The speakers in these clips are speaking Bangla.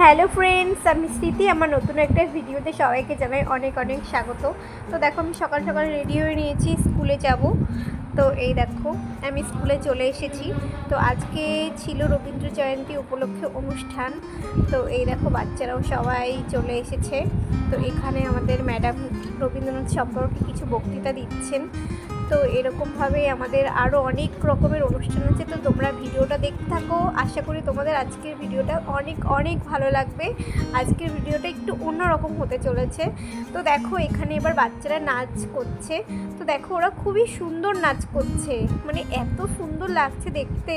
হ্যালো ফ্রেন্ডস, আমি স্মৃতি। আমার নতুন একটা ভিডিওতে সবাইকে জানাই অনেক অনেক স্বাগত। তো দেখো, আমি সকাল সকাল রেডি হয়ে নিয়েছি, স্কুলে যাব। তো এই দেখো, আমি স্কুলে চলে এসেছি। তো আজকে ছিল রবীন্দ্র জয়ন্তী উপলক্ষে অনুষ্ঠান। তো এই দেখো, বাচ্চারাও সবাই চলে এসেছে। তো এখানে আমাদের ম্যাডাম রবীন্দ্রনাথ সম্পর্কে কিছু বক্তৃতা দিচ্ছেন। তো এরকমভাবে আমাদের আরও অনেক রকমের অনুষ্ঠান আছে। তো তোমরা ভিডিওটা দেখতে থাকো। আশা করি তোমাদের আজকের ভিডিওটা অনেক অনেক ভালো লাগবে। আজকের ভিডিওটা একটু অন্যরকম হতে চলেছে। তো দেখো, এখানে এবার বাচ্চারা নাচ করছে। তো দেখো, ওরা খুবই সুন্দর নাচ করছে, মানে এত সুন্দর লাগছে দেখতে।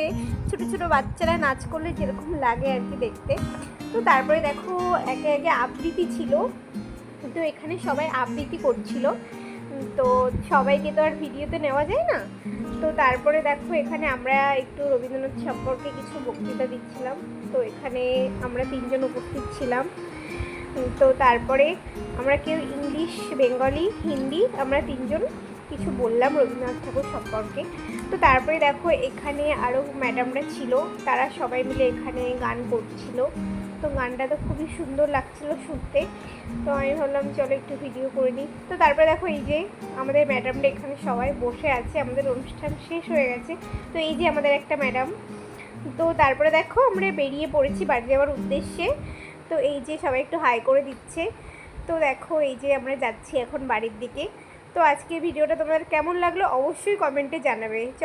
ছোটো ছোটো বাচ্চারা নাচ করলে যেরকম লাগে আর কি দেখতে। তো তারপরে দেখো, একে একে আবৃত্তি ছিল। তো এখানে সবাই আবৃত্তি করছিল। তো সবাইকে তো আর ভিডিওতে নেওয়া যায় না। তো তারপরে দেখো, এখানে আমরা একটু রবীন্দ্রনাথ সম্পর্কে কিছু বক্তৃতা দিচ্ছিলাম। তো এখানে আমরা তিনজন উপস্থিত ছিলাম। তো তারপরে আমরা কেউ ইংলিশ, বেঙ্গলি, হিন্দি, আমরা তিনজন কিছু বললাম রবীন্দ্রনাথ ঠাকুর সম্পর্কে। তো তারপরে দেখো, এখানে আরও ম্যাডামরা ছিল, তারা সবাই মিলে এখানে গান করছিল। তো গানটা তো খুবই সুন্দর লাগছিল শুনতে। তো আমি ভাবলাম চলো একটু ভিডিও করে নিই। তো তারপরে দেখো, এই যে আমাদের ম্যাডামরা এখানে সবাই বসে আছে, আমাদের অনুষ্ঠান শেষ হয়ে গেছে। তো এই যে আমাদের একটা ম্যাডাম। তো তারপরে দেখো, আমরা বেরিয়ে পড়েছি বাড়ি যাওয়ার উদ্দেশ্যে। তো এই যে সবাই একটু হাই করে দিচ্ছে। তো দেখো, এই যে আমরা যাচ্ছি এখন বাড়ির দিকে। তো আজকের ভিডিওটা তোমাদের কেমন লাগলো অবশ্যই কমেন্টে জানাবে। চলো।